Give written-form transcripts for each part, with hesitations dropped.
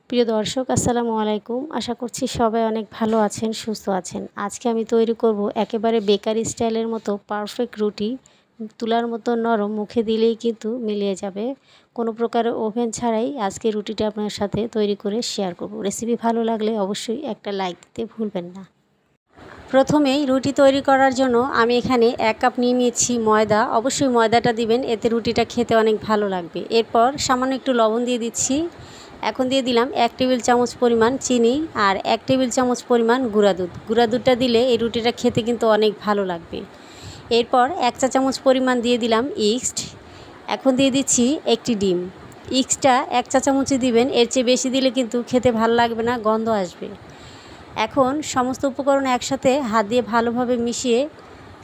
প্রিয় দর্শক আসসালামু আলাইকুম। আশা করছি সবাই অনেক ভালো আছেন, সুস্থ আছেন। আজকে আমি তৈরি করব একেবারে বেকারি স্টাইলের মতো পারফেক্ট রুটি। তুলার মতো নরম, মুখে দিলেই কিন্তু মিলিয়ে যাবে। কোনো প্রকার ওভেন ছাড়াই আজকে রুটিটা আপনার সাথে তৈরি করে শেয়ার করব। রেসিপি ভালো লাগলে অবশ্যই একটা লাইক দিতে ভুলবেন না। প্রথমেই রুটি তৈরি করার জন্য আমি এখানে 1 কাপ নিয়ে নিয়েছি ময়দা। অবশ্যই ময়দাটা দিবেন, এতে রুটিটা খেতে অনেক ভালো লাগবে। এরপর সামান্য একটু লবণ দিয়ে দিচ্ছি। এখন দিয়ে দিলাম 1 টেবিল চামচ পরিমাণ চিনি আর 1 টেবিল চামচ পরিমাণ গুঁড়া দুধ। গুঁড়া দুধটা দিলে এই রুটিটা খেতে কিন্তু অনেক ভালো লাগবে। এরপর 1 চা চামচ পরিমাণ দিয়ে দিলাম ইস্ট। এখন দিয়ে দিচ্ছি একটি ডিম। ইস্টটা 1 চা চামচই দিবেন, এর চেয়ে বেশি দিলে কিন্তু খেতে ভালো লাগবে না, গন্ধ আসবে। এখন সমস্ত উপকরণ একসাথে হাত দিয়ে ভালোভাবে মিশিয়ে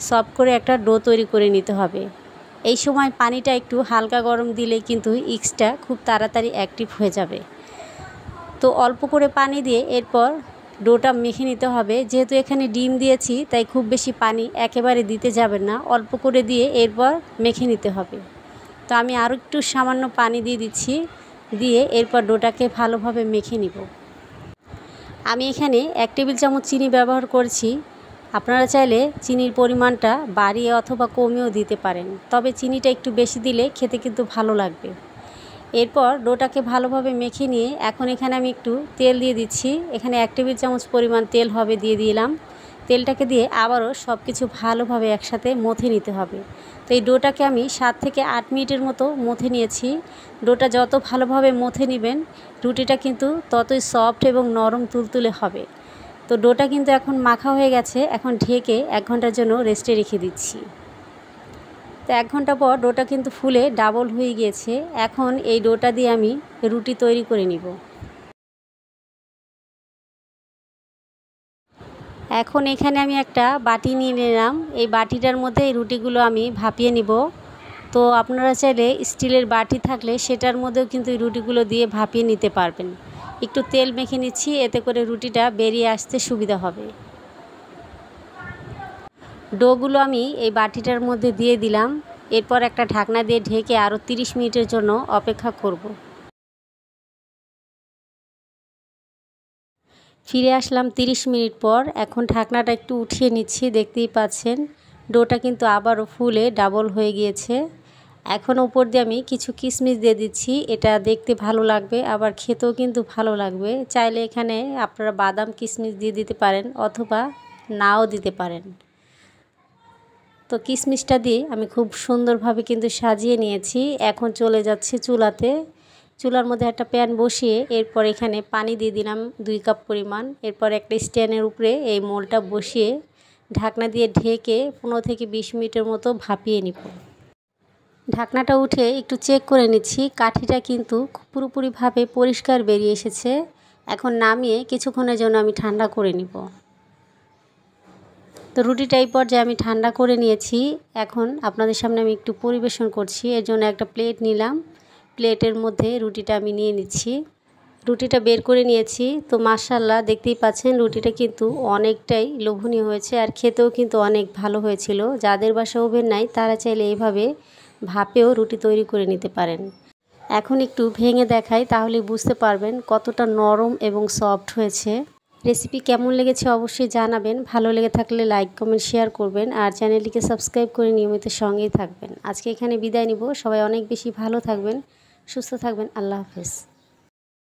সফট করে একটা ডো তৈরি করে নিতে হবে। এই সময় পানিটা একটু হালকা গরম দিলে কিন্তু ইস্টটা খুব তাড়াতাড়ি অ্যাক্টিভ হয়ে যাবে। তো অল্প করে পানি দিয়ে এরপর ডোটা মেখে নিতে হবে। যেহেতু এখানে ডিম দিয়েছি তাই খুব বেশি পানি একেবারে দিতে যাবেন না, অল্প করে দিয়ে এরপর মেখে নিতে হবে। তো আমি আরও একটু সামান্য পানি দিয়ে দিচ্ছি, দিয়ে এরপর ডোটাকে ভালোভাবে মেখে নিব। আমি এখানে 1 টেবিল চামচ চিনি ব্যবহার করছি। আপনারা চাইলে চিনির পরিমাণটা বাড়িয়ে অথবা কমিয়েও দিতে পারেন, তবে চিনিটা একটু বেশি দিলে খেতে কিন্তু ভালো লাগবে। এরপর ডোটাকে ভালোভাবে মেখে নিয়ে এখন এখানে আমি একটু তেল দিয়ে দিচ্ছি। এখানে 1 টেবিল চামচ পরিমাণ তেল হবে, দিয়ে দিলাম। তেলটাকে দিয়ে আবারও সব কিছু ভালোভাবে একসাথে মথে নিতে হবে। তো এই ডোটাকে আমি 7 থেকে 8 মিনিটের মতো মথে নিয়েছি। ডোটা যত ভালোভাবে মথে নেবেন রুটিটা কিন্তু ততই সফট এবং নরম তুলতুলে হবে। তো ডোটা কিন্তু এখন মাখা হয়ে গেছে। এখন ঢেকে 1 ঘন্টার জন্য রেস্টে রেখে দিচ্ছি। তো 1 ঘন্টা পর ডোটা কিন্তু ফুলে ডাবল হয়ে গিয়েছে। এখন এই ডোটা দিয়ে আমি রুটি তৈরি করে নিব। এখন এখানে আমি একটা বাটি নিয়ে নিলাম। এই বাটিটার মধ্যে এই রুটিগুলো আমি ভাপিয়ে নিব। তো আপনারা চাইলে স্টিলের বাটি থাকলে সেটার মধ্যেও কিন্তু এই রুটিগুলো দিয়ে ভাপিয়ে নিতে পারবেন। একটু তেল মেখে নিচ্ছি, এতে করে রুটিটা বেরিয়ে আসতে সুবিধা হবে। ডোগুলো আমি এই বাটিটার মধ্যে দিয়ে দিলাম। এরপর একটা ঢাকনা দিয়ে ঢেকে আরও 30 মিনিটের জন্য অপেক্ষা করব। ফিরে আসলাম 30 মিনিট পর। এখন ঢাকনাটা একটু উঠিয়ে নিচ্ছি, দেখতেই পাচ্ছেন ডোটা কিন্তু আবারও ফুলে ডাবল হয়ে গিয়েছে। এখন উপর দিয়ে আমি কিছু কিশমিশ দিয়ে দিচ্ছি। এটা দেখতে ভালো লাগবে, আবার খেতেও কিন্তু ভালো লাগবে। চাইলে এখানে আপনারা বাদাম কিশমিশ দিয়ে দিতে পারেন অথবা নাও দিতে পারেন। তো কিশমিশটা দিয়ে আমি খুব সুন্দরভাবে কিন্তু সাজিয়ে নিয়েছি। এখন চলে যাচ্ছি চুলাতে। চুলার মধ্যে একটা প্যান বসিয়ে এরপর এখানে পানি দিয়ে দিলাম 2 কাপ পরিমাণ। এরপর একটা স্ট্যান্ডের উপরে এই মোলটা বসিয়ে ঢাকনা দিয়ে ঢেকে 15 থেকে 20 মিনিটের মতো ভাপিয়ে নিব। ঢাকনাটা উঠে একটু চেক করে নিচ্ছি, কাঠিটা কিন্তু পুরোপুরিভাবে পরিষ্কার বেরিয়ে এসেছে। এখন নামিয়ে কিছুক্ষণের জন্য আমি ঠান্ডা করে নিব। তো রুটিটা এই পর্যায়ে আমি ঠান্ডা করে নিয়েছি। এখন আপনাদের সামনে আমি একটু পরিবেশন করছি। এর জন্য একটা প্লেট নিলাম। প্লেটের মধ্যে রুটিটা আমি নিয়ে নিচ্ছি। রুটিটা বের করে নিয়েছি। তো মাশাআল্লাহ দেখতেই পাচ্ছেন রুটিটা কিন্তু অনেকটাই লোভনীয় হয়েছে আর খেতেও কিন্তু অনেক ভালো হয়েছিল। যাদের বাসায় ওভেন নাই তারা চাইলে এইভাবে ভাপেও রুটি তৈরি করে নিতে পারেন। এখন একটু ভেঙে দেখাই, তাহলে বুঝতে পারবেন কতটা নরম এবং সফট হয়েছে। রেসিপি কেমন লেগেছে অবশ্যই জানাবেন। ভালো লেগে থাকলে লাইক কমেন্ট শেয়ার করবেন আর চ্যানেলটিকে সাবস্ক্রাইব করে নিয়মিত সঙ্গেই থাকবেন। আজকে এখানে বিদায় নিব। সবাই অনেক বেশি ভালো থাকবেন, সুস্থ থাকবেন। আল্লাহ হাফেজ।